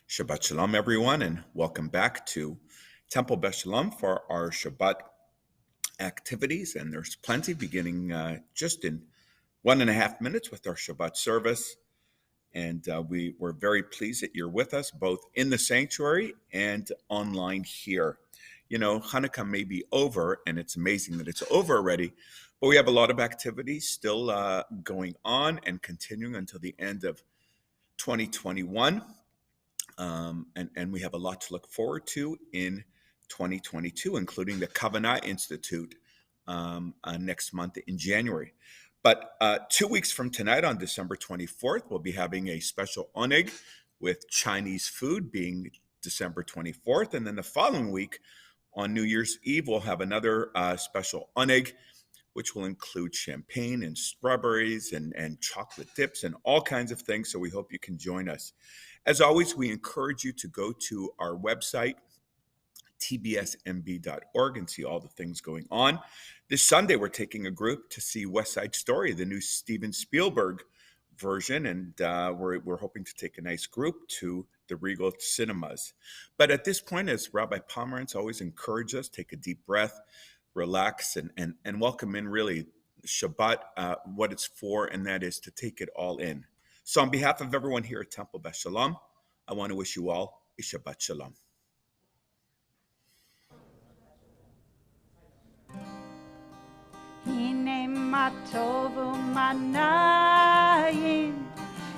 Shabbat Shalom, everyone, and welcome back to Temple Beth Shalom for our Shabbat activities. And there's plenty beginning just in 1.5 minutes with our Shabbat service. And we're very pleased that you're with us both in the sanctuary and online here. You know, Hanukkah may be over, and it's amazing that it's over already, but we have a lot of activities still going on and continuing until the end of 2021. And we have a lot to look forward to in 2022, including the Kavanah Institute next month in January. But 2 weeks from tonight, on December 24th, we'll be having a special oneg with Chinese food, being December 24th. And then the following week, on New Year's Eve, we'll have another special oneg, which will include champagne and strawberries and chocolate dips and all kinds of things. So we hope you can join us. As always, we encourage you to go to our website, tbsmb.org, and see all the things going on. This Sunday, we're taking a group to see West Side Story, the new Steven Spielberg version, and we're hoping to take a nice group to the Regal Cinemas. But at this point, as Rabbi Pomerantz always encourages us, take a deep breath, relax, and welcome in really Shabbat, what it's for, and that is to take it all in. So on behalf of everyone here at Temple Beth Shalom, I want to wish you all a Shabbat Shalom. הנה מה טוב ומה נעים,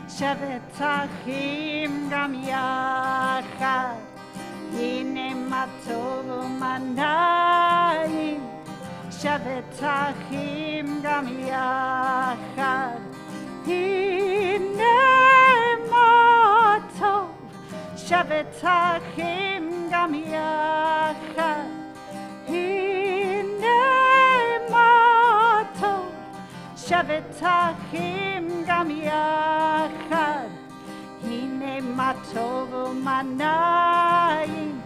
שבת אחים גם יחד. הנה מה טוב ומה נעים, שבת אחים גם יחד. הנה מה טוב, שבת אחים גם יחד. הנה מה טוב, שבת אחים גם יחד. הנה מה טוב ומה נעים,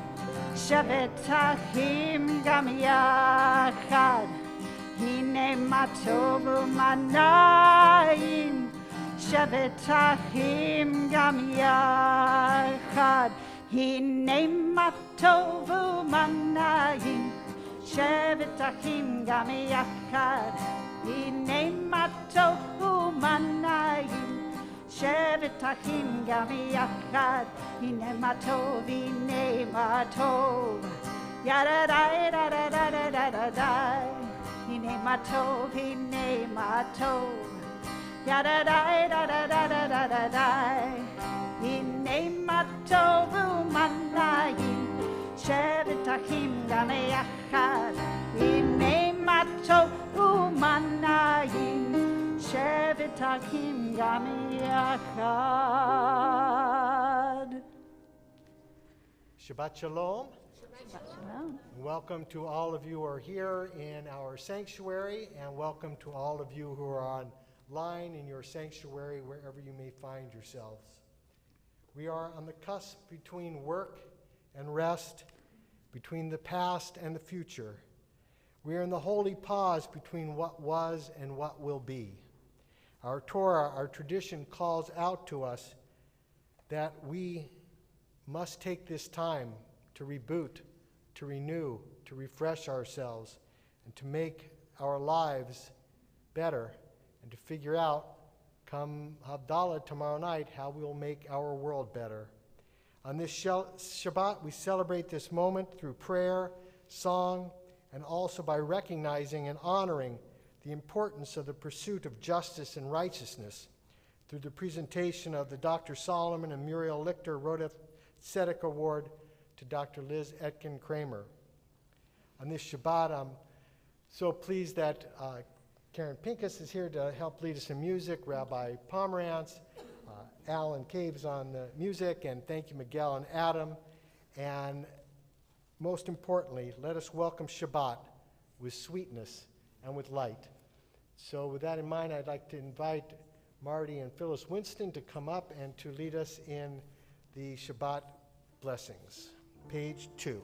שבת אחים גם יחד. הנה מה טוב ומה נעים, שבת אחים גם יחד. הנה מה טוב ומה נעים, שבת אחים גם יחד. הנה מה טוב ומה נעים, שבת אחים גם יחד. הנה מה טוב, הנה מה טוב, ידה די דה דה דה דה דה דה די. הנה מה טוב, הנה מה טוב, ידה די דה דה דה דה דה דה די. הנה מה טוב ומה נעים, שבת אחים גם יחד. הנה מה טוב ומה נעים, שבת אחים גם יחד. Shabbat Shalom. Shabbat shalom. Welcome to all of you who are here in our sanctuary, and welcome to all of you who are online in your sanctuary, wherever you may find yourselves. We are on the cusp between work and rest, between the past and the future. We are in the holy pause between what was and what will be. Our Torah, our tradition, calls out to us that we must take this time to reboot, to renew, to refresh ourselves, and to make our lives better, and to figure out, come Havdalah tomorrow night, how we will make our world better. On this Shabbat, we celebrate this moment through prayer, song, and also by recognizing and honoring the importance of the pursuit of justice and righteousness through the presentation of the Dr. Solomon and Muriel Lichter Rodef Tzedek Award to Dr. Liz Etkin Kramer. On this Shabbat, I'm so pleased that Karen Pincus is here to help lead us in music, Rabbi Pomerantz, Alan Caves on the music, and thank you, Miguel and Adam. And most importantly, let us welcome Shabbat with sweetness and with light. So with that in mind, I'd like to invite Marty and Phyllis Winston to come up and to lead us in the Shabbat blessings. Page 2.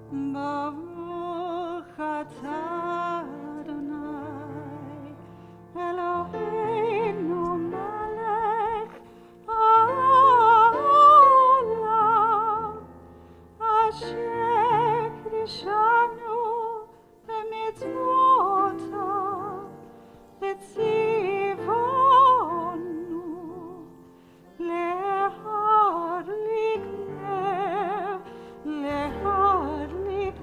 Baruch atah Adonai, Eloheinu melech haolam, asher kiddushanu b'mitzvotav, v'tzivonu להדליק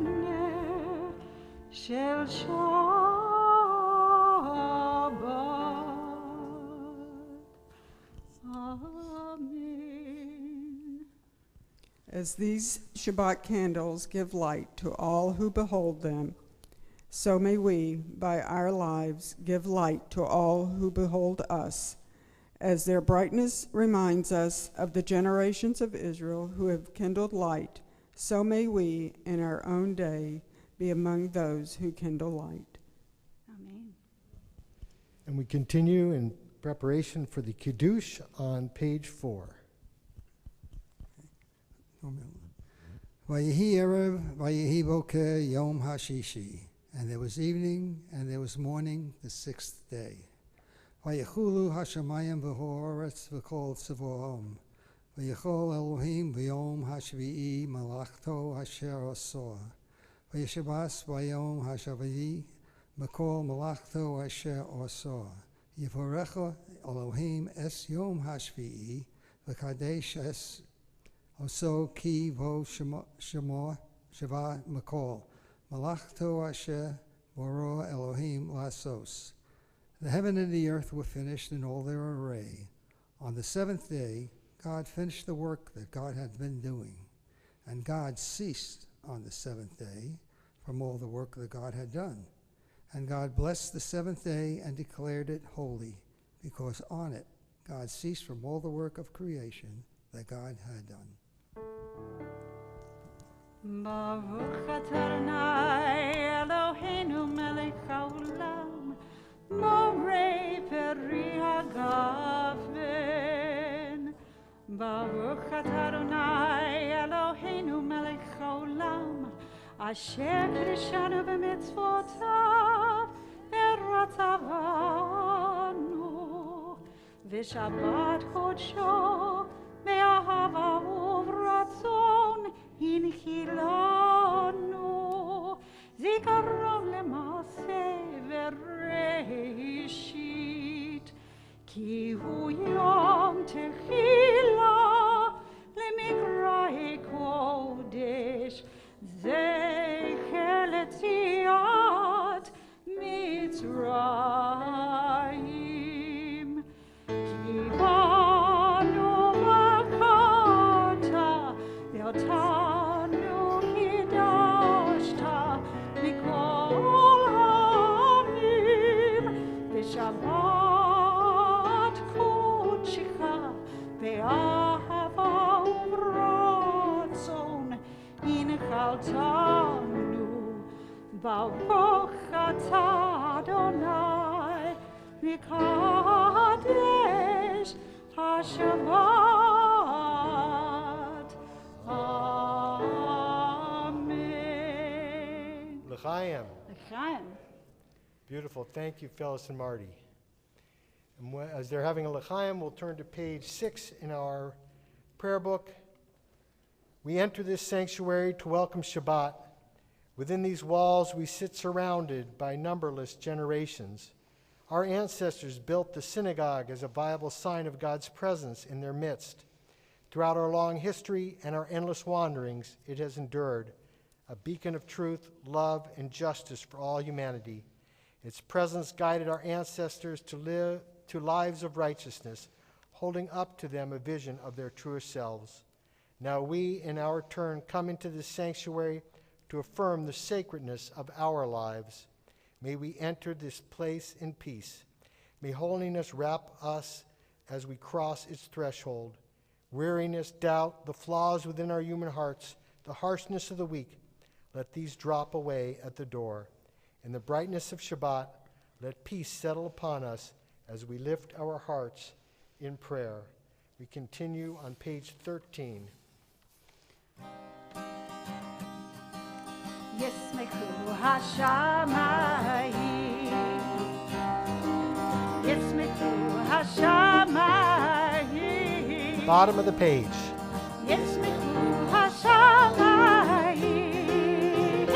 נר של שבת. Amen. As these Shabbat candles give light to all who behold them, so may we, by our lives, give light to all who behold us, as their brightness reminds us of the generations of Israel who have kindled light, so may we, in our own day, be among those who kindle light. Amen. And we continue in preparation for the Kiddush on page 4. Vayehi erev, vayehi boker, yom hashishi. And there was evening, and there was morning, the 6th day. Vayechulu hashamayim v'ha'aretz v'kol tzevohom. Vayechol Elohim v'yom hashvi'i malachto asher asor. Vayeshabas v'yom hashavii v'kol malachto asher asor. Yivorecha Elohim es yom hashvi'i v'kadesh es oso ki vo shema shava makol. Malachto asher boro Elohim lasos. The heaven and the earth were finished in all their array. On the 7th day, God finished the work that God had been doing. And God ceased on the 7th day from all the work that God had done. And God blessed the 7th day and declared it holy, because on it God ceased from all the work of creation that God had done. Baruch atah Adonai Eloheinu melech haolam, morei peri hagafen. Baruch atah Adonai Eloheinu melech haolam, asher kiddushanu b'mitzvotav v'ratzavanu, v'shabbat kodsho be'ahava uvratzon הנחילנו, זיכרון למעשה וראשית, כי הוא יום תחילה למקראי קודש, זכר ליציאת מצרים. כי באנו ברכת ואותנו קידשת מכל העמים, בשבת קודשך באהבה וברצון הנחלתנו. ברוך אתה אדוני מקדש השבת. Amen. L'chaim. L'chaim. Beautiful. Thank you, Phyllis and Marty. And as they're having a l'chaim, we'll turn to page 6 in our prayer book. We enter this sanctuary to welcome Shabbat. Within these walls, we sit surrounded by numberless generations. Our ancestors built the synagogue as a viable sign of God's presence in their midst. Throughout our long history and our endless wanderings, it has endured, a beacon of truth, love, and justice for all humanity. Its presence guided our ancestors to live to lives of righteousness, holding up to them a vision of their truest selves. Now we, in our turn, come into this sanctuary to affirm the sacredness of our lives. May we enter this place in peace. May holiness wrap us as we cross its threshold. Weariness, doubt, the flaws within our human hearts, the harshness of the weak, let these drop away at the door. In the brightness of Shabbat, let peace settle upon us as we lift our hearts in prayer. We continue on page 13. ישמחו השמיים, ישמחו השמיים, Bottom of the page. ישמחו השמיים,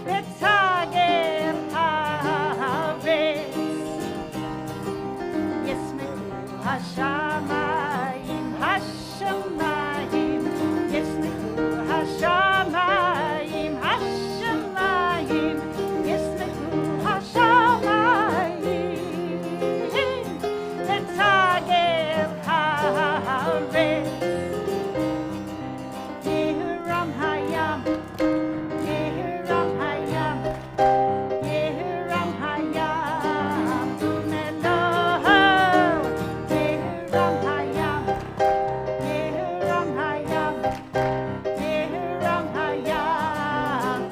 ותגר הארץ. ישמחו השמיים, השמיים, ישמחו השמיים, השמיים, ישמחו השמיים, ותגר הארץ. יהרם הים, יהרם הים, יהרם הים, ומלואו. יהרם הים, יהרם הים, יהרם הים,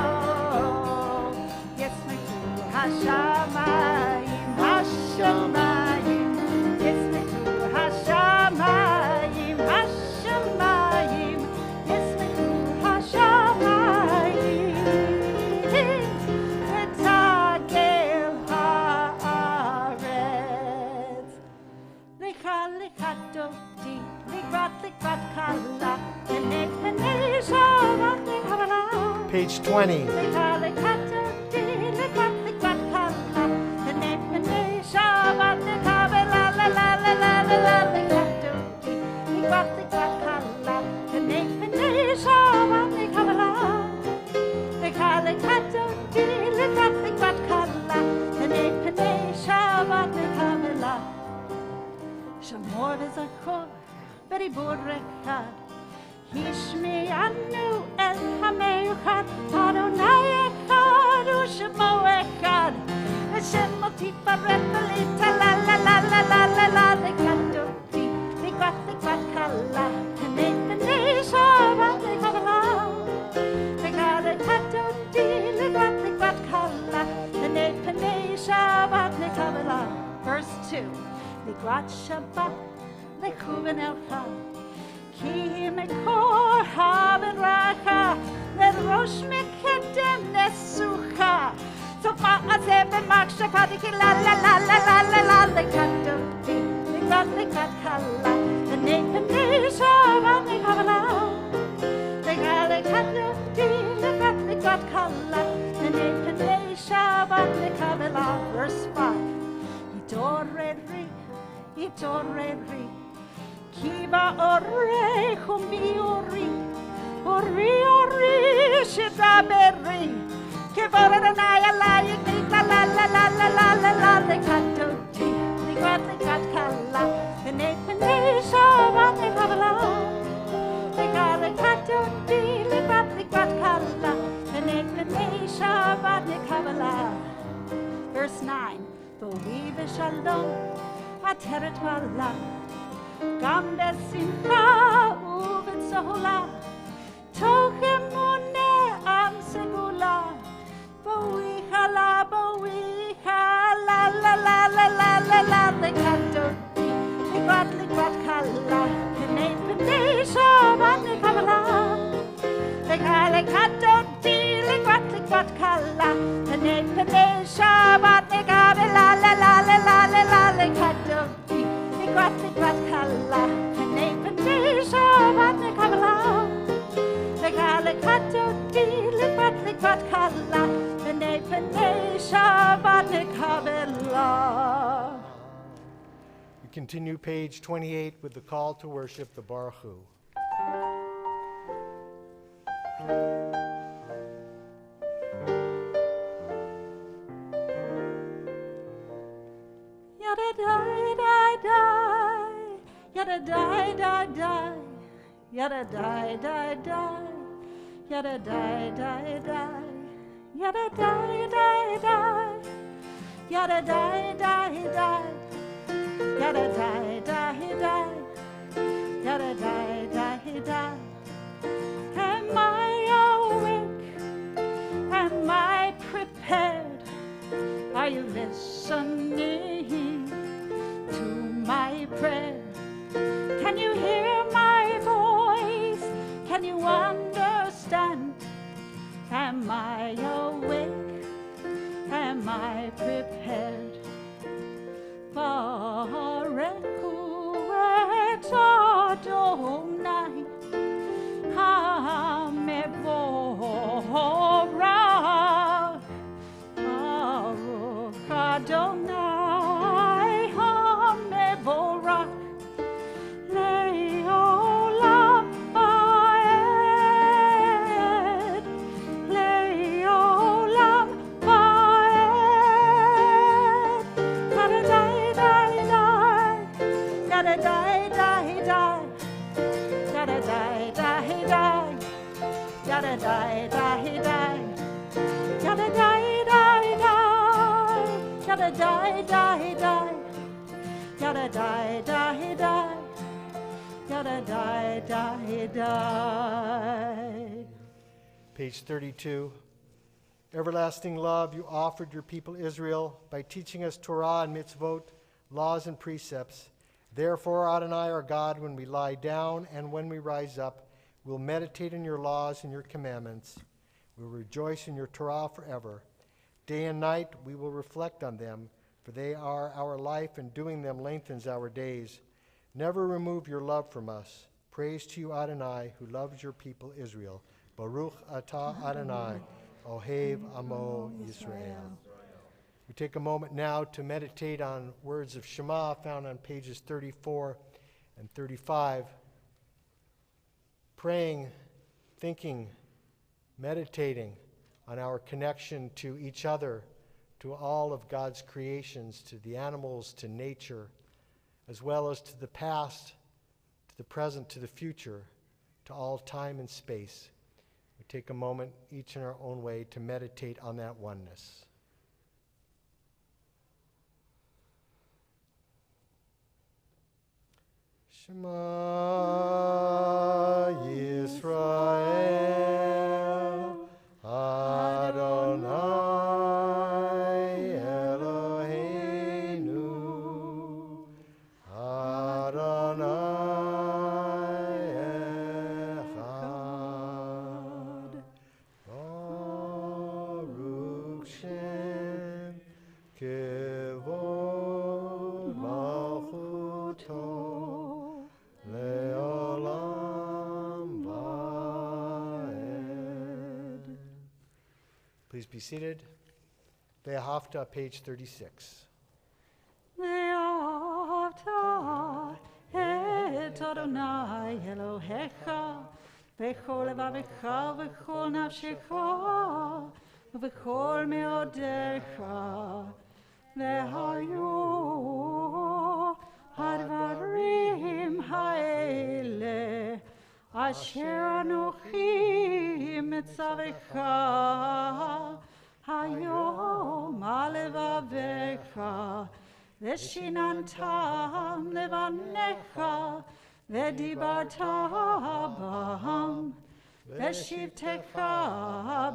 ומלואו. ישמחו השמיים, השמיים, ישמחו השמיים, השמיים, ישמחו השמיים, ותגל הארץ. לך לך דודי, לקראת לקראת כלה, פני פני שבת לקבלה. Page 20. לך לך דודי, לקראת לקראת כלה, פני פני שבת לקבלה, לה לה לה לה לה לה. לך דודי, לקראת לקראת כלה, פני פני שבת לקבלה. לך לך דודי, לקראת לקראת כלה, פני פני שבת לקבלה. שמור וזכור בדיבור אחד, השמיענו אל המיוחד, אדוני אחד ושמו אחד, ושמו תפארת ולהתעלה, לה לה לה לה לה לה. לקראת דודי, לקראת לקראת כלה, פני פני שבת לקבלה. לקראת דודי, לקראת לקראת כלה, פני פני שבת לקבלה. Verse 2. לקראת שבת לכוון אלך, כי מקור הברכה, לראש מקדם נסוכה. סוף מעשה במחשבה, כי לה לה לה לה לה לה לה. לקראת דודי, לקראת לקראת כלה, פני פני שבת לקבלה. לקראת דודי, לקראת לקראת כלה, פני פני שבת לקבלה. Verse 5. התעוררי, התעוררי, כי באורך ומאורי, אורי אורי שדברי, כבוד אדוני עלייך לה לה לה לה לה לה לה לה. לקראת דודי, לקראת לקראת כלה, פני פני שבת לקבלה. לקראת דודי, לקראת לקראת כלה, פני פני שבת לקבלה. Verse 9. בואי בשלום עטרת מעלה, גם בשמחה ובצהולה, תוך אמונה עם סגולה. בואי חלה, בואי חלה, לה לה לה לה לה לה. לקראת דודי, לקראת לקראת כלה, פני פני שבת לקבלה. לקראת דודי, לקראת לקראת כלה, פני פני שבת לקבלה. לה לה לה לה לה לה. לקראת דודי, לקראת לקראת כלה, פני פני שבת לקבלה. לקראת דודי, לקראת לקראת כלה, פני פני שבת לקבלה. We continue page 28 with the call to worship, the Baruch Hu. Yada die die die, yada die die die, yada die die die, yada die die die, yada die die die, yada die die die, yada die die die, yada die die die. Am I awake? Am I prepared? Are you listening to my prayer? Can you hear my voice? Can you understand Am I awake? Am I prepared? Bareku et Adonai Hamevora Baruch Adonai Hamevora Leolam Vaed Leolam Vaed Yada die die die Yada die die die Yada die die die Yada die die die Yada die die die Yada die die die Yada die die die. Page 32. Everlasting love, you offered your people Israel by teaching us Torah and mitzvot, laws and precepts. Therefore, Adonai, our God, when we lie down and when we rise up, we'll meditate in your laws and your commandments. We'll rejoice in your Torah forever. Day and night we will reflect on them, for they are our life, and doing them lengthens our days. Never remove your love from us. Praise to you, Adonai, who loves your people Israel. Baruch atah Adonai, Ohev Amo Yisrael. We take a moment now to meditate on words of Shema found on pages 34 and 35. Praying, thinking, meditating on our connection to each other, to all of God's creations, to the animals, to nature, as well as to the past, to the present, to the future, to all time and space. We take a moment, each in our own way, to meditate on that oneness. Shema Yisrael, Adonai Eloheinu, Adonai Echad, Baruch Shem Kevod Malchuto. Leolam Vaed. Please be seated. Ve'ahavta, page 36. Ve'ahavta et Adonai Elohecha v'chol levavecha v'chol nafshecha v'chol meodecha ve'hayu הדברים האלה אשר אנוכי מצווך היום על לבביך ושיננתם לבניך ודיברת בם בשבתך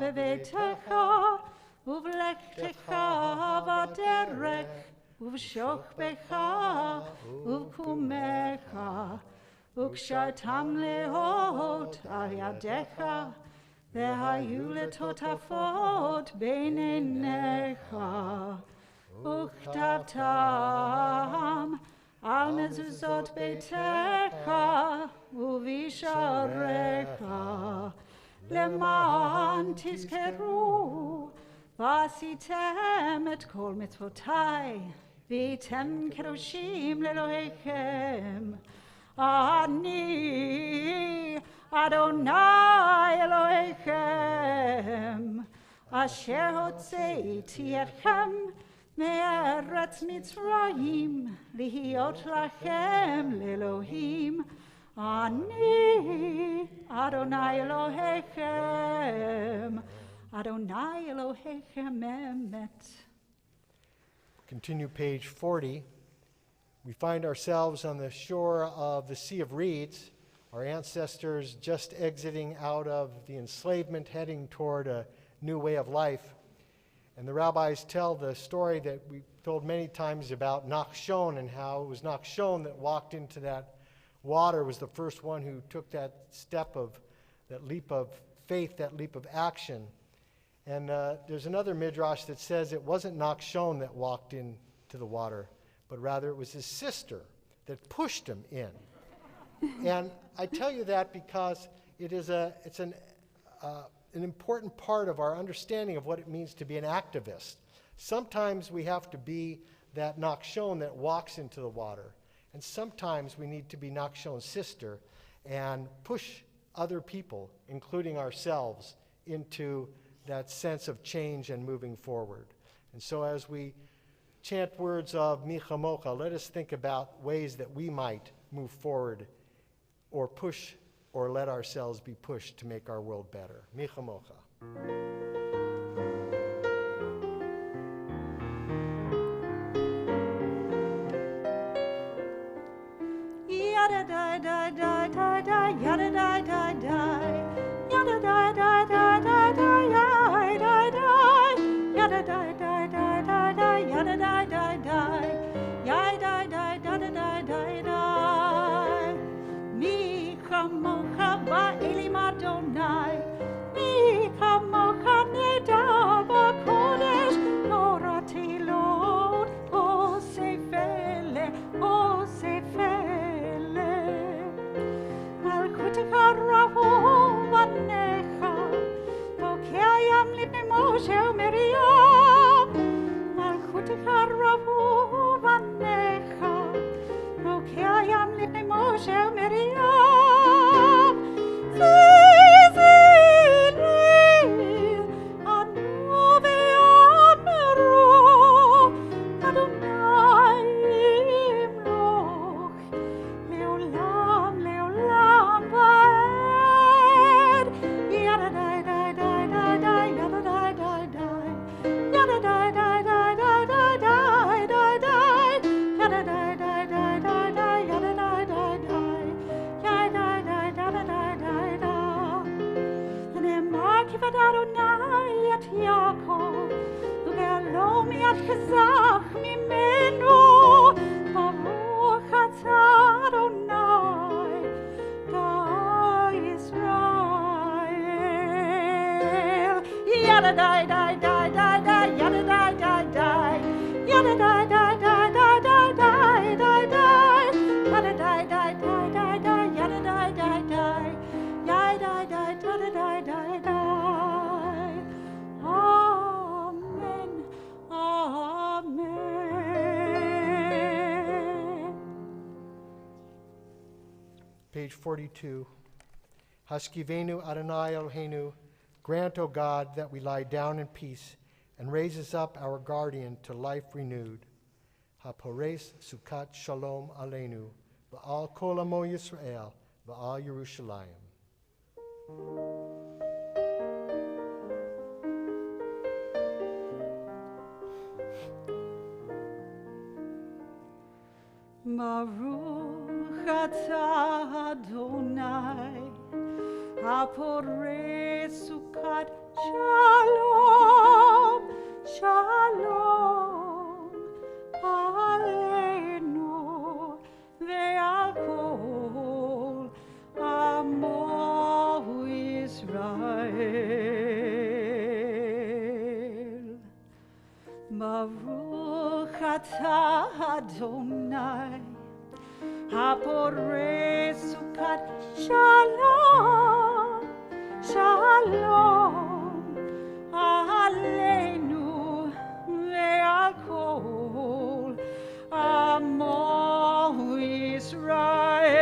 בביתך ובלכתך בדרך ובשוכבך ובקומך וקשרתם לאות על ידיך והיו לטוטפות בין עיניך וכתבתם על מזוזות ביתך ובשעריך למען תזכרו ועשיתם את כל מצוותיי והייתם קדושים לאלוהיכם. אני אדוני אלוהיכם אשר הוצאתי אתכם מארץ מצרים להיות לכם לאלוהים. אני אדוני אלוהיכם Adonai Elohechem emet. Continue page 40. We find ourselves on the shore of the Sea of Reeds, our ancestors just exiting out of the enslavement, heading toward a new way of life. And the rabbis tell the story that we told many times about Nachshon and how it was Nachshon that walked into that water, was the first one who took that step of, that leap of faith, that leap of action. And there's another midrash that says it wasn't Nachshon that walked into the water, but rather it was his sister that pushed him in. And I tell you that because it's an important part of our understanding of what it means to be an activist. Sometimes we have to be that Nachshon that walks into the water, and sometimes we need to be Nachshon's sister and push other people, including ourselves, into that sense of change and moving forward. And so as we chant words of Mi Chamocha, let us think about ways that we might move forward or push or let ourselves be pushed to make our world better. Mi Chamocha. Yada da da da da da, yada da da da, yada da da da da da, yada da, yada da da da da da, yada da da da, yada da da da da da da. Mi chamocha ba'elim Adonai, mi chamocha neda b'kodesh, orati lo, o sefele, o sefele. Malchutika vanecha, vokayam lipnei Moshe u'Miriam. Malchutika vanecha, vokayam lipnei Moshe u'Miriam. Zizili anu ve'amru, Adonai imloch leolam leolam vaed. Yada da da da da da, yada da da da, yada da da da da da da da da, yada da da da da da, yada da da da, yada da da da da da. ונאמר כבד אדוני את יעקב, ובעלום יד חזק ממנו. ברוך אתה אדוני, גאל ישראל. ידה די די די די די, ידה די די די, ידה די די די די די די די די, ידה די די די די די, ידה די די די, ידה די די די די די. Amen, amen. Page 42. Hashkivenu Adonai Eloheinu, grant, O God, that we lie down in peace and raises up our guardian to life renewed. Hapores Sukkot Shalom Aleinu, Ba'al Kol Amo Yisrael, Ba'al Yerushalayim. Baruch atah Adonai, haporei sukkot shalom, shalom, aleinu ve'al kol amo Yisrael. Baruch atah Adonai, haporei sukkot shalom, shalom, aleinu ve'al kol amo Yisrael.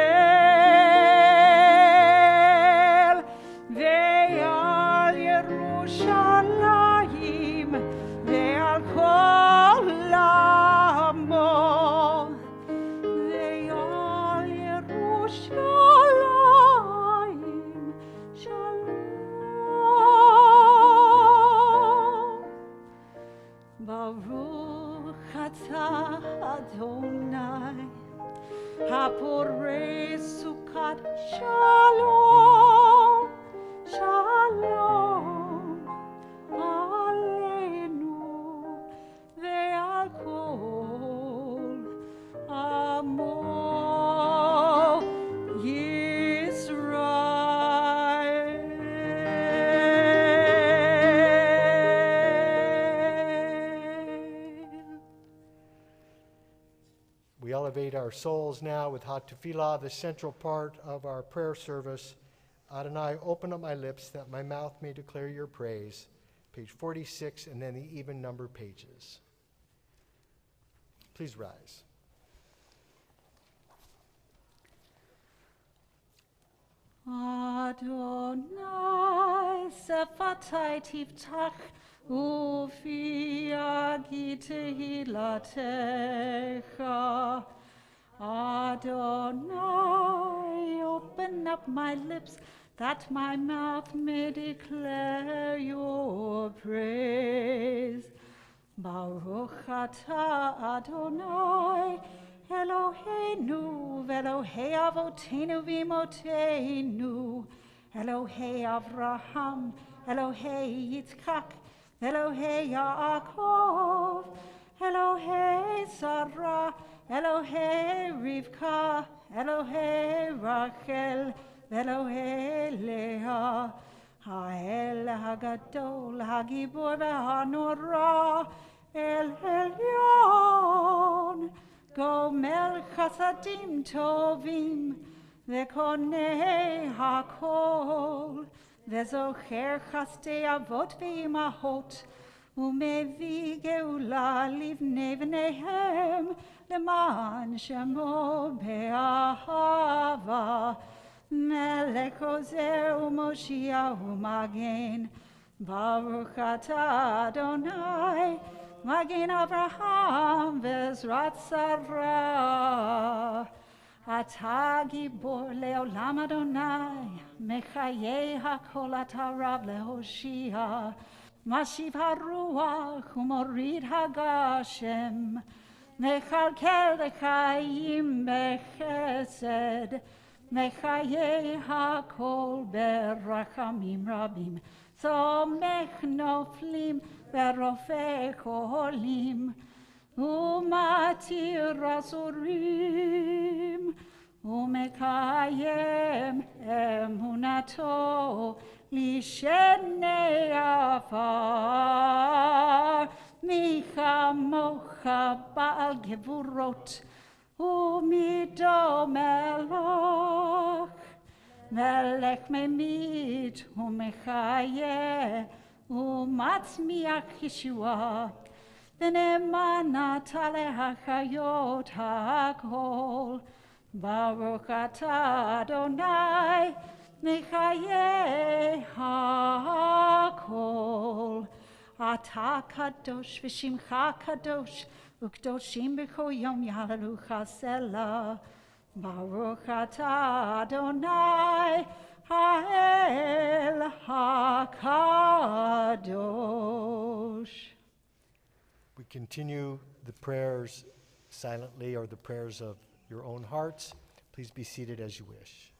Ve'al Yerushalayim ve'al kol amo. Ve'al Yerushalayim elevate our souls now with Hatufila, the central part of our prayer service. Adonai, open up my lips that my mouth may declare your praise. Page 46, and then the even number pages. Please rise. Adonai, sefatai tiftach, ufi agite hilatecha. Adonai, open up my lips, that my mouth may declare your praise. Baruch atah Adonai, Eloheinu, Elohei Avotenu v'Imotenu, Elohei Avraham, Elohei Yitzchak, Elohei Yaakov, Elohei Sarah, Elohei Rivka, Elohei Rachel, Elohei Leah, Ha'el Hagadol, Hagibor v'Hanora, El Elyon, Gomel Chasadim Tovim, Vekonei Hakol, Vezocher Chastei Avot v'Imahot, Umevi Geula Livnei v'Nehem, Leman Shemo Be'ahava, Melech Ozer u'Moshiach u'Magen, Baruch atah Adonai, Magen Avraham ve'Ezrat Sarah. Atah Gibor le'olam Adonai, Mechayei hakol atah Rav le'Hoshia, Mashiv haruach u'morid hagashem, Mechalkel l'chaim bechesed, Mechayei hakol berachamim rabim, Somech noflim berofei cholim, Umatir asurim, Umekayem emunato, Lishenei afar, Michamocha ba'al gevurot, Umido melech, Melech memit umechaye, umatzmiach Yeshua, v'nemanat aleha chayot hakol, Baruch atah Adonai, mechaye hakol. Atah kadosh v'shimcha kadosh, u'kdoshim b'cho yom yahalelucha selah. Baruch atah Adonai, ha'el hakadosh. We continue the prayers silently, or the prayers of your own hearts. Please be seated as you wish.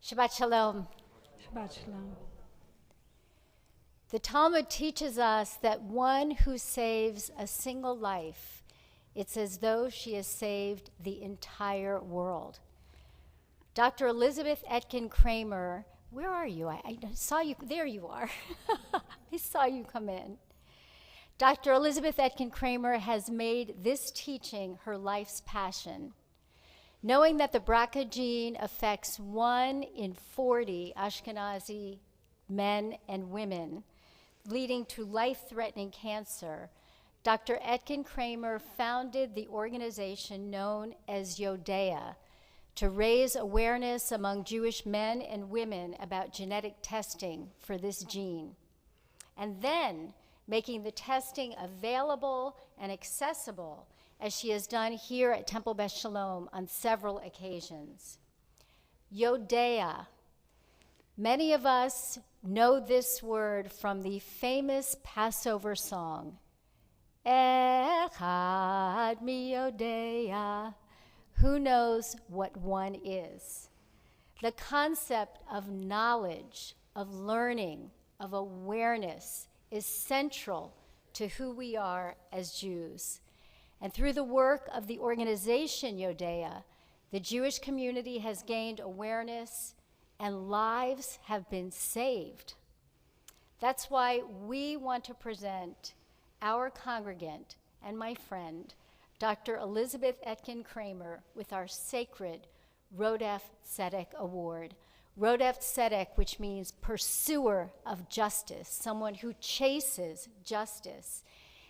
Shabbat Shalom. Shabbat Shalom. The Talmud teaches us that one who saves a single life, it's as though she has saved the entire world. Dr. Elizabeth Etkin Kramer, where are you? I saw you. There you are. I saw you come in. Dr. Elizabeth Etkin Kramer has made this teaching her life's passion. Knowing that the BRCA gene affects 1 in 40 Ashkenazi men and women, leading to life-threatening cancer, Dr. Etkin Kramer founded the organization known as Yodea to raise awareness among Jewish men and women about genetic testing for this gene, and then making the testing available and accessible, as she has done here at Temple Beth Shalom on several occasions. Yodea. Many of us know this word from the famous Passover song, Echad mi Yodea. Who knows what one is? The concept of knowledge, of learning, of awareness is central to who we are as Jews. And through the work of the organization Yodea, the Jewish community has gained awareness and lives have been saved. That's why we want to present our congregant and my friend, Dr. Elizabeth Etkin Kramer, with our sacred Rodef Tzedek Award. Rodef Tzedek, which means pursuer of justice, someone who chases justice.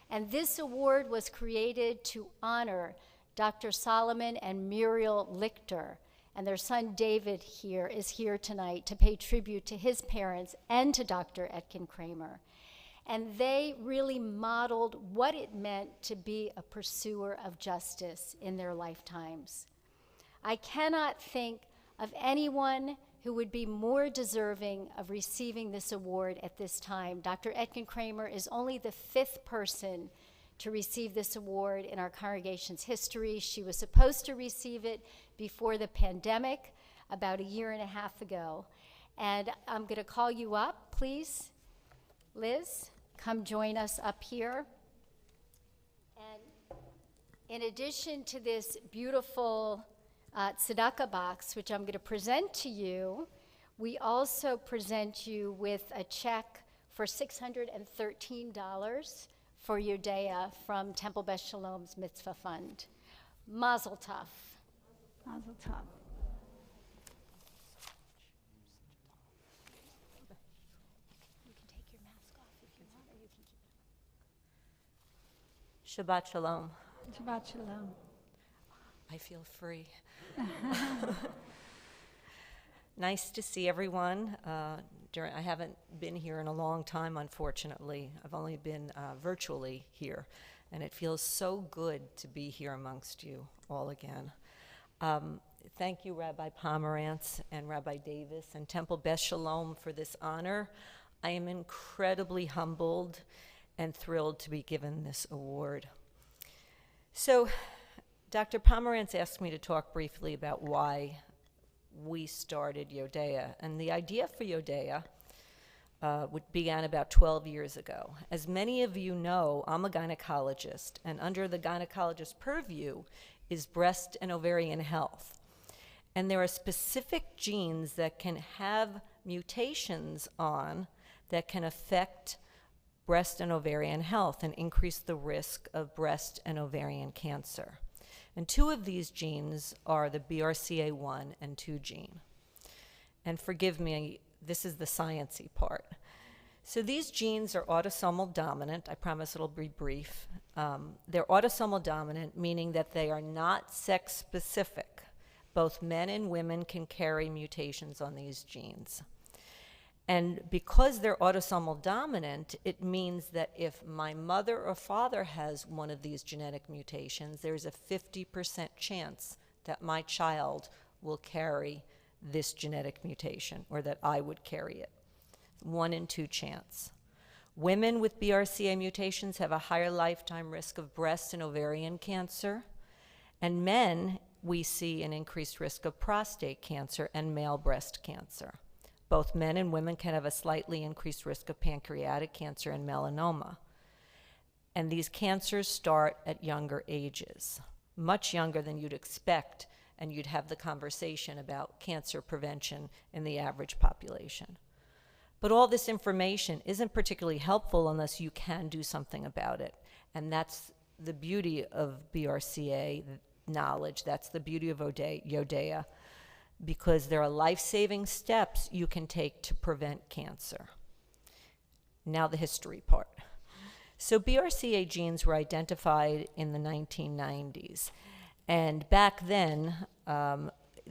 And this award was created to honor Dr. Solomon and Muriel Lichter, and their son David is here tonight to pay tribute to his parents and to Dr. Etkin Kramer. And they really modeled what it meant to be a pursuer of justice in their lifetimes. I cannot think of anyone who would be more deserving of receiving this award at this time. Dr. Etkin Kramer is only the 5th person to receive this award in our congregation's history. She was supposed to receive it before the pandemic about 1.5 years ago. And I'm going to call you up, please. Liz, come join us up here. And in addition to this beautiful tzedakah box, which I'm going to present to you, we also present you with a check for $613 for Yodea from Temple Beth Shalom's Mitzvah Fund. Mazel tov. Mazel tov. You can take your mask off if you want, or you can keep it Shabbat Shalom. Shabbat shalom. I feel free. Nice to see everyone. I haven't been here in a long time, unfortunately. I've only been virtually here, and it feels so good to be here amongst you all again. Thank you, Rabbi Pomerantz and Rabbi Davis and Temple Beth Shalom for this honor. I am incredibly humbled and thrilled to be given this award. So, Dr. Pomerantz asked me to talk briefly about why we started Yodea. And the idea for Yodea began about 12 years ago. As many of you know, I'm a gynecologist, and under the gynecologist purview is breast and ovarian health. And there are specific genes that can have mutations on that can affect breast and ovarian health and increase the risk of breast and ovarian cancer. And 2 of these genes are the BRCA1 and 2 gene. And forgive me, this is the sciencey part. So these genes are autosomal dominant. I promise it'll be brief. They're autosomal dominant, meaning that they are not sex specific. Both men and women can carry mutations on these genes. And because they're autosomal dominant, it means that if my mother or father has one of these genetic mutations, there's a 50% chance that my child will carry this genetic mutation, or that I would carry it. 1 in 2 chance. Women with BRCA mutations have a higher lifetime risk of breast and ovarian cancer, and men, we see an increased risk of prostate cancer and male breast cancer. Both men and women can have a slightly increased risk of pancreatic cancer and melanoma. And these cancers start at younger ages, much younger than you'd expect, and you'd have the conversation about cancer prevention in the average population. But all this information isn't particularly helpful unless you can do something about it. And that's the beauty of BRCA knowledge. That's the beauty of Yodea, because there are life-saving steps you can take to prevent cancer. Now the history part. So BRCA genes were identified in the 1990s. And back then,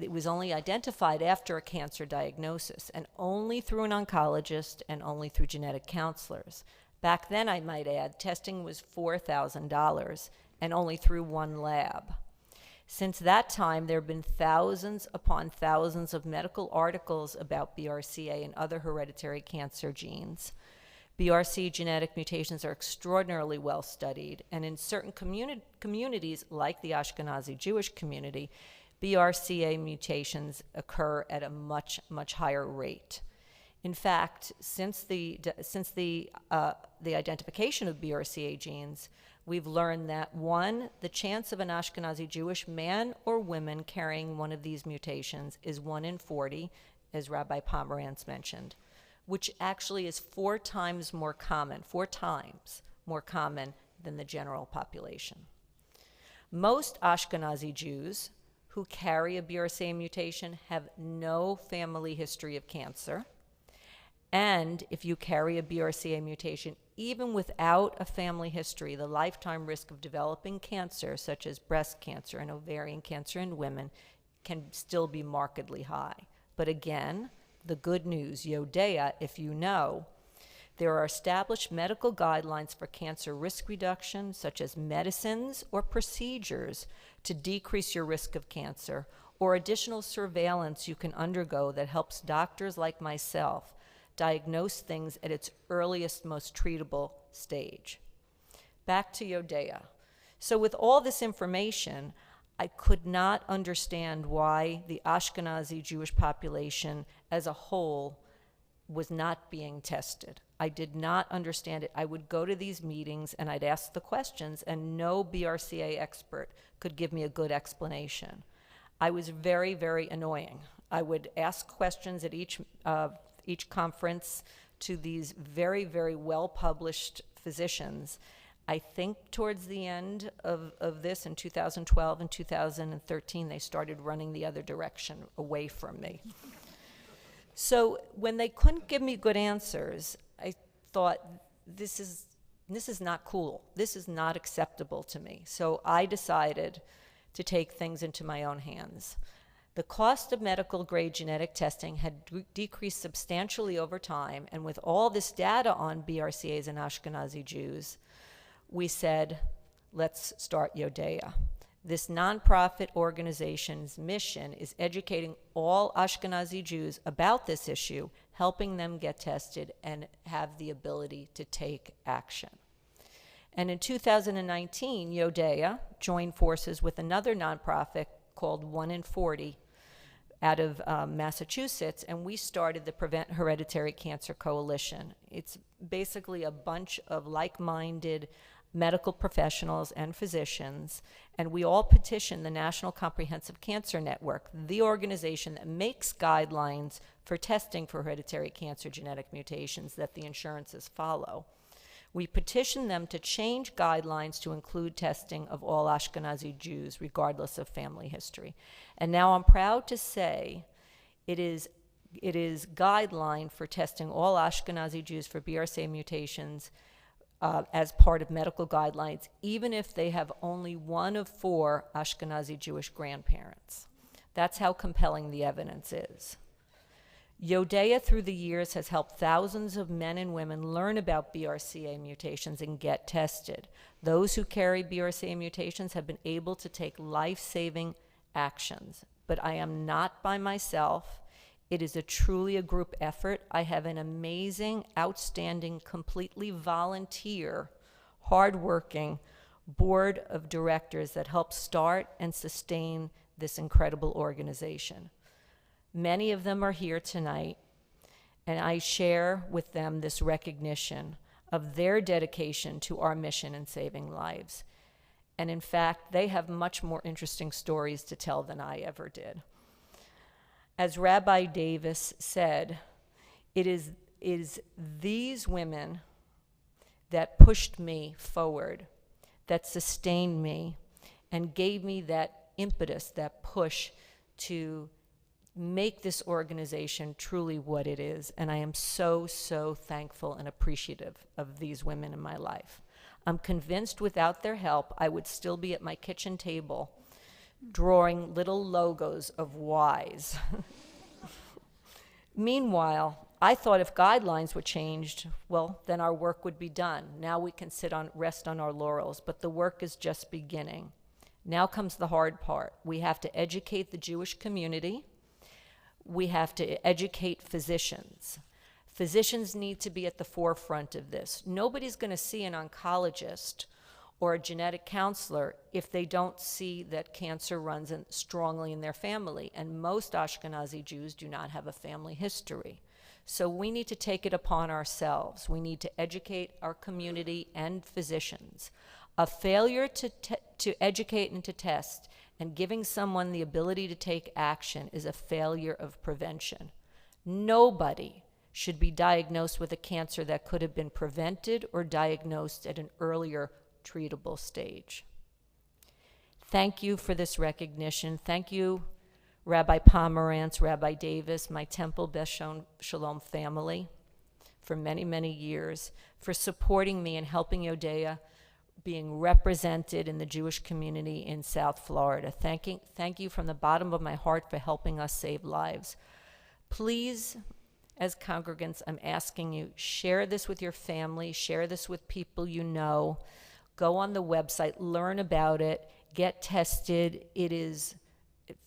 it was only identified after a cancer diagnosis, and only through an oncologist and only through genetic counselors. Back then, I might add, testing was $4,000 and only through one lab. Since that time, there have been thousands upon thousands of medical articles about BRCA and other hereditary cancer genes. BRCA genetic mutations are extraordinarily well studied, and in certain communities, like the Ashkenazi Jewish community, BRCA mutations occur at a much, much higher rate. In fact, since the identification of BRCA genes, we've learned that, one, the chance of an Ashkenazi Jewish man or woman carrying one of these mutations is 1 in 40, as Rabbi Pomerantz mentioned, which actually is 4 times more common than the general population. Most Ashkenazi Jews who carry a BRCA mutation have no family history of cancer. And if you carry a BRCA mutation, even without a family history, the lifetime risk of developing cancer, such as breast cancer and ovarian cancer in women, can still be markedly high. But again, the good news, Yodea, if you know, there are established medical guidelines for cancer risk reduction, such as medicines or procedures to decrease your risk of cancer, or additional surveillance you can undergo that helps doctors like myself diagnose things at its earliest, most treatable stage. Back to Yodea. So with all this information, I could not understand why the Ashkenazi Jewish population as a whole was not being tested. I did not understand it. I would go to these meetings and I'd ask the questions, and no BRCA expert could give me a good explanation. I was very, very annoying. I would ask questions at each conference to these very, very well-published physicians. I think towards the end of this, in 2012 and 2013, they started running the other direction, away from me. So when they couldn't give me good answers, I thought, this is not cool. This is not acceptable to me. So I decided to take things into my own hands. The cost of medical-grade genetic testing had decreased substantially over time, and with all this data on BRCAs and Ashkenazi Jews, we said, let's start Yodea. This nonprofit organization's mission is educating all Ashkenazi Jews about this issue, helping them get tested and have the ability to take action. And in 2019, Yodea joined forces with another nonprofit called 1 in 40 out of Massachusetts, and we started the Prevent Hereditary Cancer Coalition. It's basically a bunch of like-minded medical professionals and physicians, and we all petitioned the National Comprehensive Cancer Network, the organization that makes guidelines for testing for hereditary cancer genetic mutations that the insurances follow. We petitioned them to change guidelines to include testing of all Ashkenazi Jews, regardless of family history. And now I'm proud to say it is guideline for testing all Ashkenazi Jews for BRCA mutations as part of medical guidelines, even if they have only 1 of 4 Ashkenazi Jewish grandparents. That's how compelling the evidence is. Yodea through the years has helped thousands of men and women learn about BRCA mutations and get tested. Those who carry BRCA mutations have been able to take life-saving actions. But I am not by myself. It is truly a group effort. I have an amazing, outstanding, completely volunteer, hardworking board of directors that help start and sustain this incredible organization. Many of them are here tonight, and I share with them this recognition of their dedication to our mission in saving lives. And in fact, they have much more interesting stories to tell than I ever did. As Rabbi Davis said, it is these women that pushed me forward, that sustained me, and gave me that impetus, that push to make this organization truly what it is. And I am so, so thankful and appreciative of these women in my life. I'm convinced without their help, I would still be at my kitchen table drawing little logos of Ys. Meanwhile, I thought if guidelines were changed, well, then our work would be done. Now we can rest on our laurels, but the work is just beginning. Now comes the hard part. We have to educate the Jewish community. We have to educate physicians. Physicians need to be at the forefront of this. Nobody's going to see an oncologist or a genetic counselor if they don't see that cancer runs strongly in their family. And most Ashkenazi Jews do not have a family history. So we need to take it upon ourselves. We need to educate our community and physicians. A failure to educate and to test and giving someone the ability to take action is a failure of prevention. Nobody should be diagnosed with a cancer that could have been prevented or diagnosed at an earlier treatable stage. Thank you for this recognition. Thank you, Rabbi Pomerantz, Rabbi Davis, my Temple Beth Shalom family, for many, many years, for supporting me and helping Yodea being represented in the Jewish community in South Florida. Thank you from the bottom of my heart for helping us save lives. Please, as congregants, I'm asking you, share this with your family, share this with people you know. Go on the website, learn about it, get tested. It is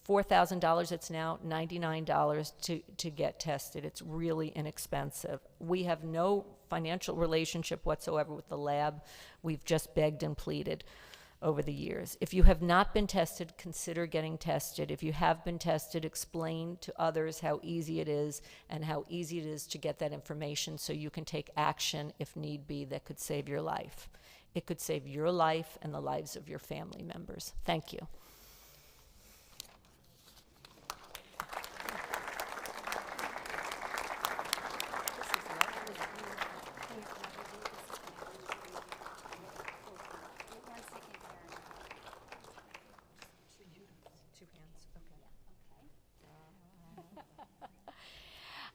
$4,000. It's now $99 to get tested. It's really inexpensive. We have no financial relationship whatsoever with the lab. We've just begged and pleaded over the years. If you have not been tested, consider getting tested. If you have been tested, explain to others how easy it is and how easy it is to get that information so you can take action if need be that could save your life. It could save your life and the lives of your family members. Thank you.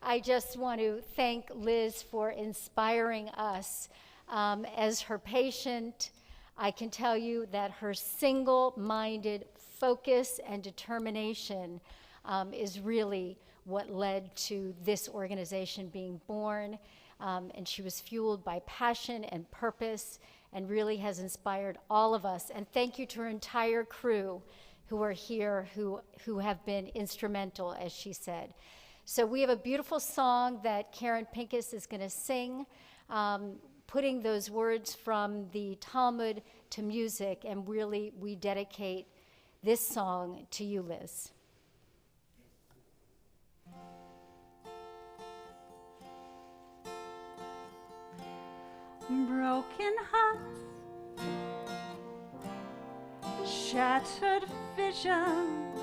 I just want to thank Liz for inspiring us. As her patient, I can tell you that her single-minded focus and determination is really what led to this organization being born. And she was fueled by passion and purpose and really has inspired all of us. And thank you to her entire crew who are here, who have been instrumental, as she said. So we have a beautiful song that Karen Pincus is going to sing, putting those words from the Talmud to music, and really we dedicate this song to you, Liz. Broken hearts, shattered visions,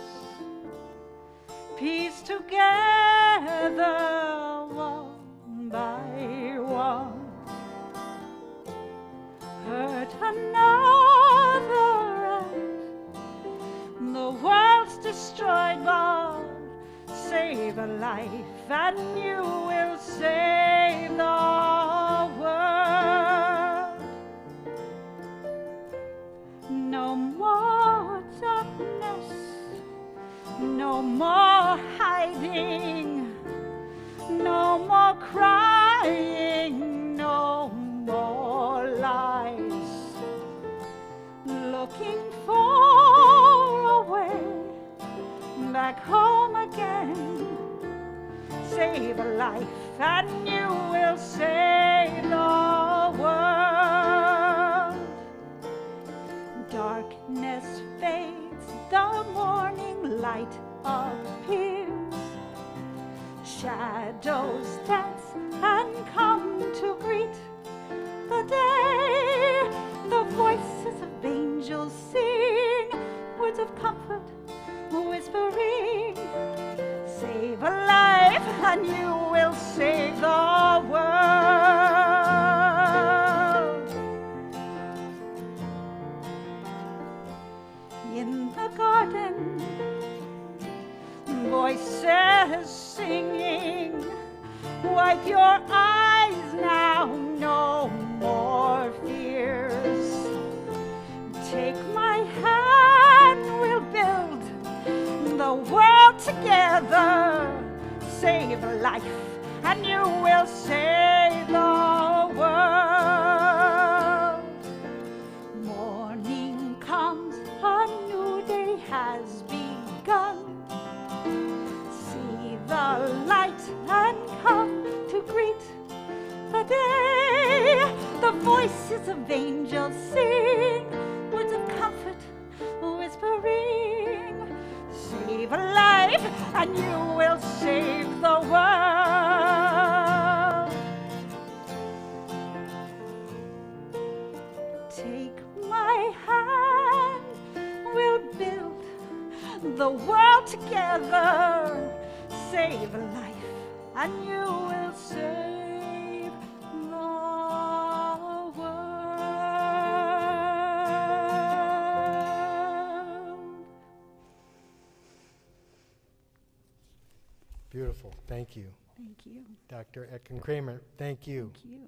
pieced together one by one. Hurt another and the world's destroyed, God. Save a life and you will save the world. No more darkness, no more hiding, no more crying, no more lies. Looking for a way back home again. Save a life and you will save the world. Darkness fades, the morning light appears. Shadows dance and come to greet the day. The voices of angels sing words of comfort, whispering, save a life and you will save the world. In the garden, voices singing, wipe your eyes now, no more fears. Take my hand, we'll build together, save a life, and you will save the world. Morning comes, a new day has begun. See the light and come to greet the day. The voices of angels sing words of comfort, whispering, save a life and you will save the world. Take my hand, we'll build the world together. Save a life and you will save the world. Beautiful. Thank you. Thank you. Dr. Etkin Kramer, thank you. Thank you.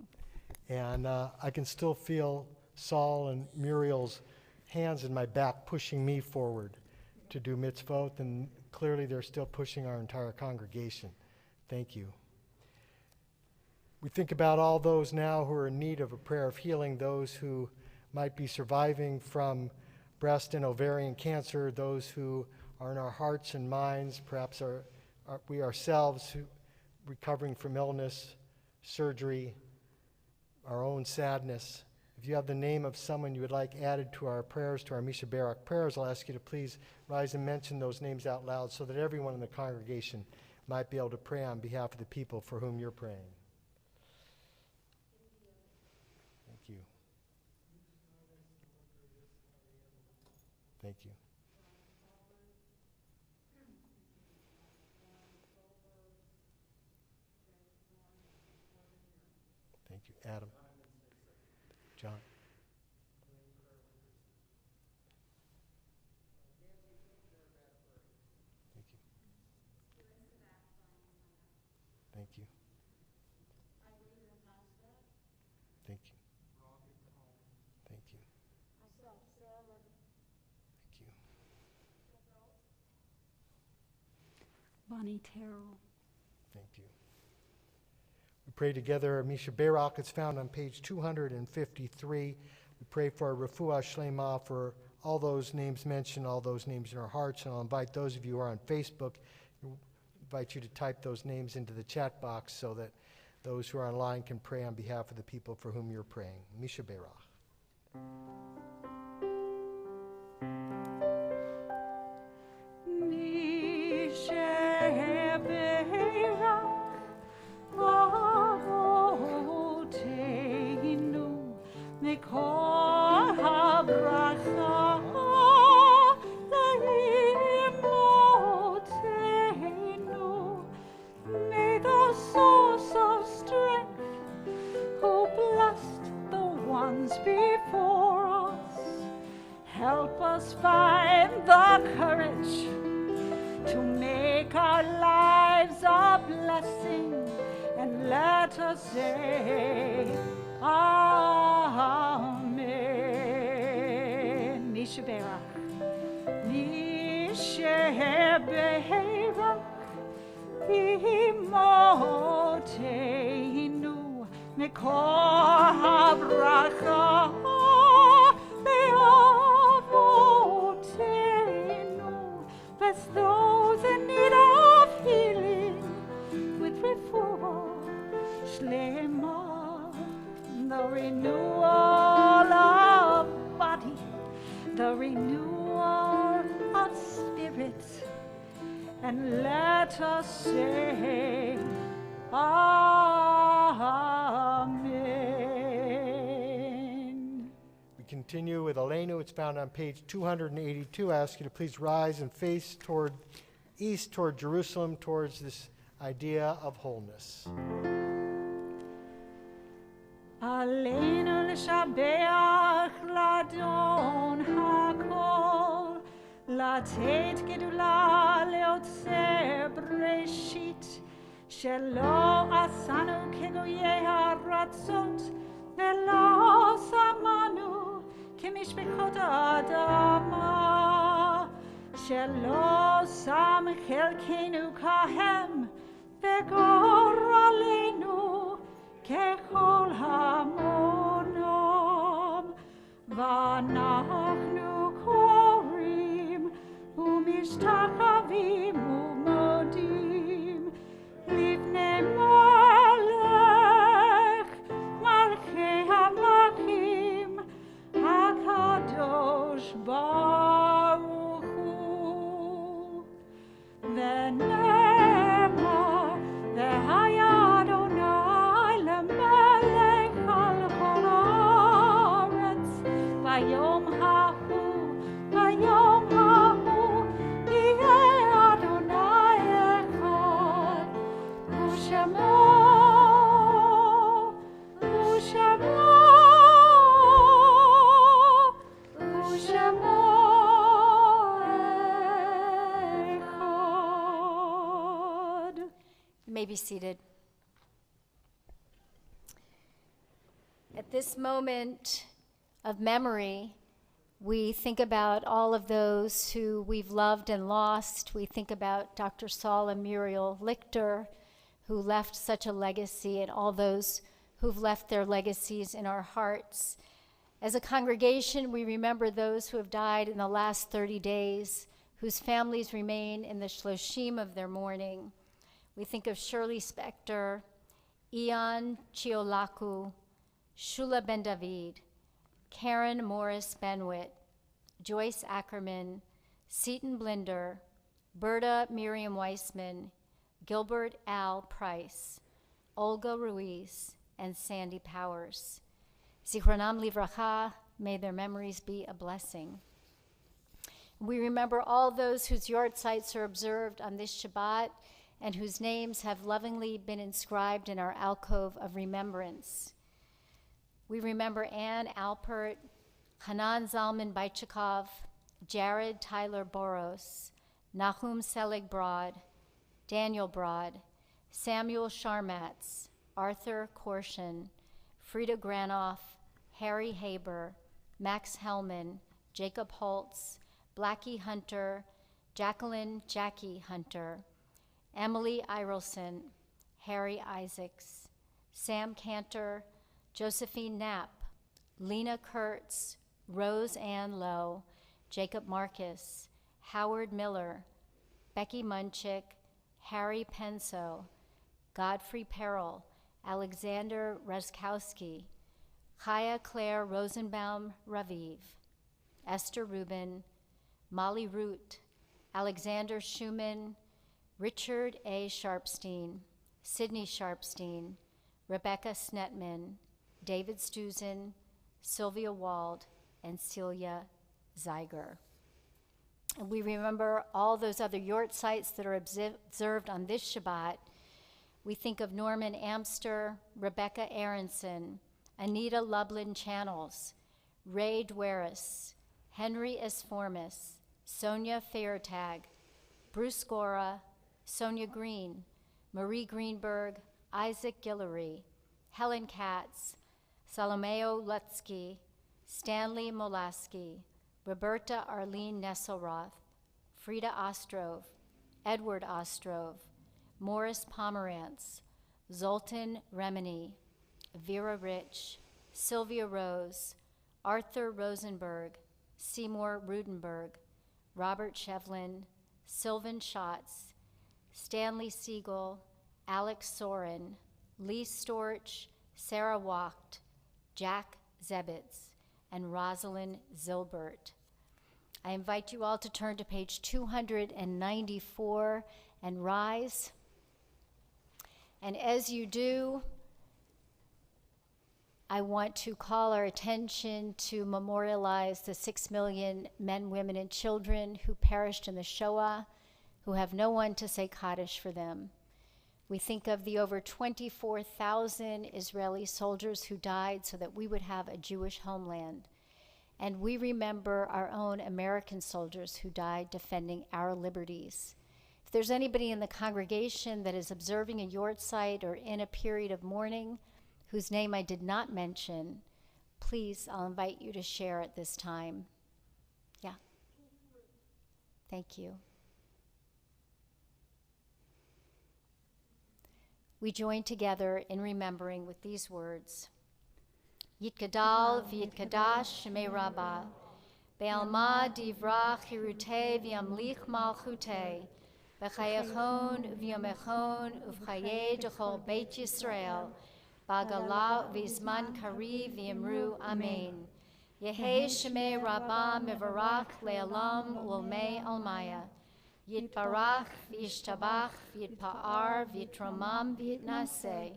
And I can still feel Saul and Muriel's hands in my back pushing me forward to do mitzvot, and clearly they're still pushing our entire congregation. Thank you. We think about all those now who are in need of a prayer of healing, those who might be surviving from breast and ovarian cancer, those who are in our hearts and minds, perhaps we ourselves who recovering from illness, surgery, our own sadness. If you have the name of someone you would like added to our prayers, to our Misha Barak prayers, I'll ask you to please rise and mention those names out loud so that everyone in the congregation might be able to pray on behalf of the people for whom you're praying. Thank you. Thank you. Thank you. Adam. John. Thank you. Thank you. Thank you. Thank you. Thank you. Bonnie Terrell. Thank you. We pray together Misha Barak. It's found on page 253. We pray for Refuah Shlema for all those names mentioned, all those names in our hearts. And I'll invite those of you who are on Facebook, invite you to type those names into the chat box so that those who are online can pray on behalf of the people for whom you're praying. Misha Barak. May the source of strength, who blessed the ones before us, help us find the courage to make our lives a blessing, and let us say Amen. Misha Barak. Misha Barak. Imoteinu Mekor HaBracha Be'avotenu. Bless those in need of healing with refuah shlema, the renewal of body, the renewal of spirit. And let us say Amen. We continue with Aleinu. It's found on page 282. I ask you to please rise and face toward east, toward Jerusalem, towards this idea of wholeness. Aleinu l'shabeach l'adon hakol, לתת גדולה ליוצר בראשית, שלא עשנו כגויי הארצות, ולא שמנו כמשפחות האדמה, שלא שם חלקנו כהם וגורלנו ככל המונם, ואנחנו קוראים ומשתחווים ומודים לפני מלך מלכי המלכים הקדוש ברוך הוא. ונאמר והיה אדוני למלך על כל הארץ ביום ההוא יהיה אדוני אחד ושמו אחד. You may be seated. At this moment of memory, we think about all of those who we've loved and lost. We think about Dr. Saul and Muriel Lichter, who left such a legacy, and all those who've left their legacies in our hearts. As a congregation, we remember those who have died in the last 30 days, whose families remain in the shloshim of their mourning. We think of Shirley Spector, Ian Chiolaku, Shula Ben David, Karen Morris Benwitt, Joyce Ackerman, Seton Blinder, Berta Miriam Weissman, Gilbert Al Price, Olga Ruiz, and Sandy Powers. Zichronam livracha, may their memories be a blessing. We remember all those whose yahrzeits are observed on this Shabbat and whose names have lovingly been inscribed in our alcove of remembrance. We remember Ann Alpert, Hanan Zalman Baichikov, Jared Tyler Boros, Nahum Selig Broad, Daniel Broad, Samuel Sharmatz, Arthur Korshin, Frida Granoff, Harry Haber, Max Hellman, Jacob Holtz, Blackie Hunter, Jacqueline Jackie Hunter, Emily Irelson, Harry Isaacs, Sam Cantor, Josephine Knapp, Lena Kurtz, Rose Ann Lowe, Jacob Marcus, Howard Miller, Becky Munchik, Harry Penso, Godfrey Perrell, Alexander Rezkowski, Chaya Claire Rosenbaum Raviv, Esther Rubin, Molly Root, Alexander Schumann, Richard A. Sharpstein, Sidney Sharpstein, Rebecca Snetman, David Stuzen, Sylvia Wald, and Celia Zeiger. And we remember all those other yahrzeits that are observed on this Shabbat. We think of Norman Amster, Rebecca Aronson, Anita Lublin Channels, Ray Dwaris, Henry Esformis, Sonia Fairtag, Bruce Gora, Sonia Green, Marie Greenberg, Isaac Guillory, Helen Katz, Salomeo Lutsky, Stanley Molaski, Roberta Arlene Nesselroth, Frida Ostrov, Edward Ostrov, Morris Pomerantz, Zoltan Remini, Vera Rich, Sylvia Rose, Arthur Rosenberg, Seymour Rudenberg, Robert Shevlin, Sylvan Schatz, Stanley Siegel, Alex Soren, Lee Storch, Sarah Wacht, Jack Zebitz, and Rosalind Zilbert. I invite you all to turn to page 294 and rise. And as you do, I want to call our attention to memorialize the 6 million men, women, and children who perished in the Shoah, who have no one to say Kaddish for them. We think of the over 24,000 Israeli soldiers who died so that we would have a Jewish homeland. And we remember our own American soldiers who died defending our liberties. If there's anybody in the congregation that is observing a yahrzeit or in a period of mourning whose name I did not mention, please, I'll invite you to share at this time. Yeah. Thank you. We join together in remembering with these words. Yitkadal v'yitkadash shemei Rabbah, be'alma divra chirutei v'yamlich malchutei, b'chayachon v'yomechon uv'chayei d'chol Beit Yisrael, b'agala v'izman kari v'yimru amen. Yehei shemei Rabbah mevarach le'alam ulmei almaya. Yitbarach v'yishtabach v'yitpa'ar v'yitromam v'yitnaseh.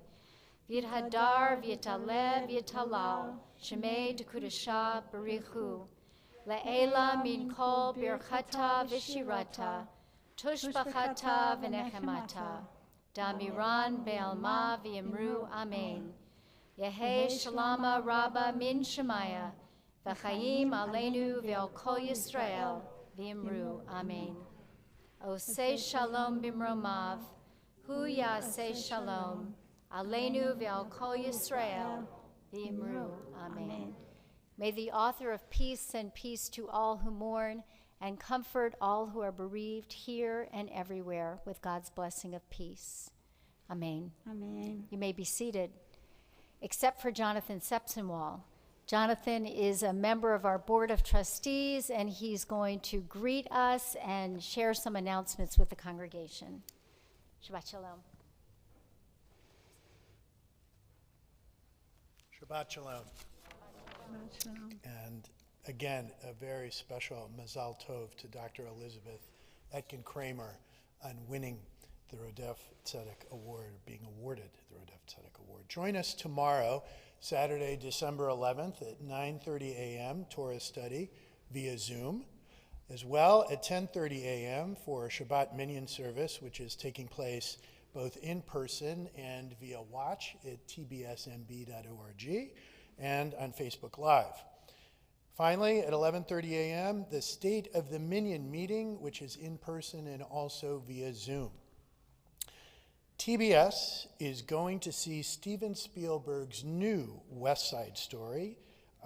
V'yithadar v'yitaleh v'yitalal. Shemei d'kudashah barichu. Le'ela min kol birchata v'shirata. Tushbachata v'nechemata. Damiran be'alma v'yimru amen. Yehei shalama rabba min shemaya. V'chayim aleinu v'al kol Yisrael v'yimru amen. Oseh shalom bimromav, hu yaseh shalom, aleinu v'al kol Yisrael, v'yimru, amen. May the author of peace send peace to all who mourn and comfort all who are bereaved here and everywhere with God's blessing of peace. Amen. Amen. You may be seated, except for Jonathan Sepsenwall. Jonathan is a member of our Board of Trustees, and he's going to greet us and share some announcements with the congregation. Shabbat Shalom. Shabbat Shalom. And again, a very special Mazal Tov to Dr. Elizabeth Etkin-Kramer on winning the Rodef Tzedek Award, being awarded the Rodef Tzedek Award. Join us tomorrow, Saturday, December 11th at 9:30 a.m. Torah study via Zoom, as well at 10:30 a.m. for Shabbat Minyan service, which is taking place both in person and via watch at tbsmb.org and on Facebook Live. Finally, at 11:30 a.m., the State of the Minyan meeting, which is in person and also via Zoom. TBS is going to see Steven Spielberg's new West Side Story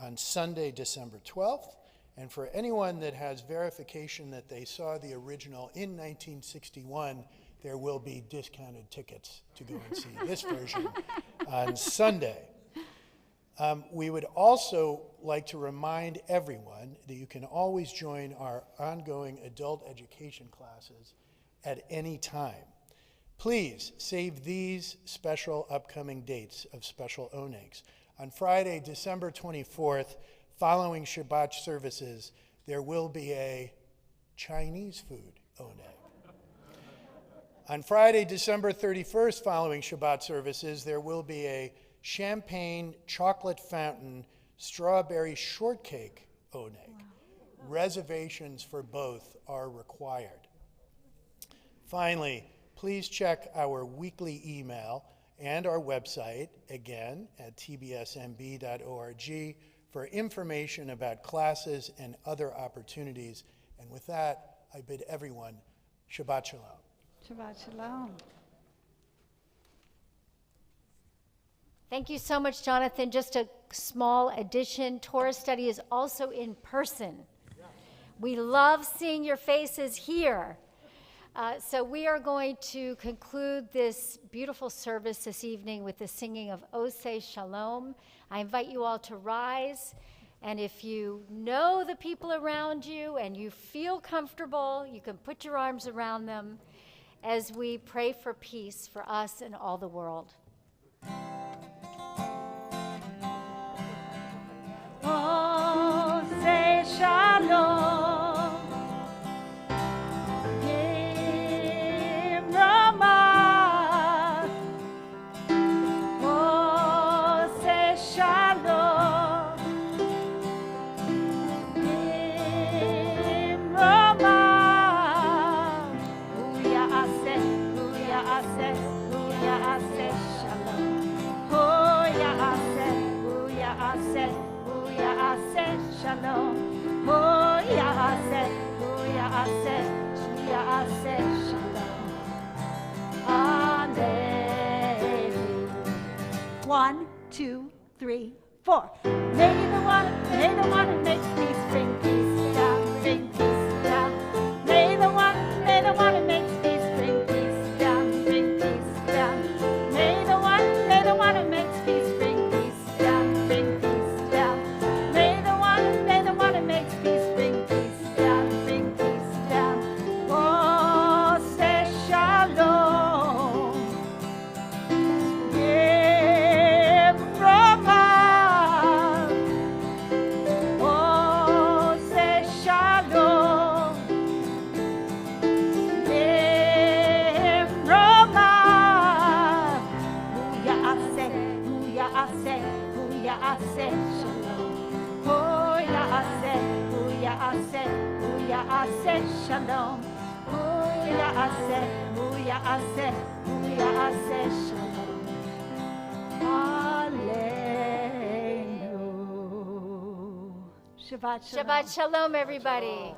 on Sunday, December 12th. And for anyone that has verification that they saw the original in 1961, there will be discounted tickets to go and see this version on Sunday. We would also like to remind everyone that you can always join our ongoing adult education classes at any time. Please save these special upcoming dates of special onegs. On Friday, December 24th, following Shabbat services, there will be a Chinese food oneg. On Friday, December 31st, following Shabbat services, there will be a champagne chocolate fountain strawberry shortcake oneg. Wow. Reservations for both are required. Finally, please check our weekly email and our website, again, at tbsmb.org, for information about classes and other opportunities. And with that, I bid everyone Shabbat Shalom. Shabbat Shalom. Thank you so much, Jonathan. Just a small addition. Torah study is also in person. We love seeing your faces here. So we are going to conclude this beautiful service this evening with the singing of Oseh Shalom. I invite you all to rise, and if you know the people around you and you feel comfortable, you can put your arms around them as we pray for peace for us and all the world. Oseh Shalom. Shalom, oh Yaseh, Shalom, Amen. 1, 2, 3, 4. May the one who makes peace bring peace down, bring peace down. May the Ya'aseh shalom. Hu ya'aseh shalom. Aleinu. Shabbat shalom. Shabbat shalom, everybody.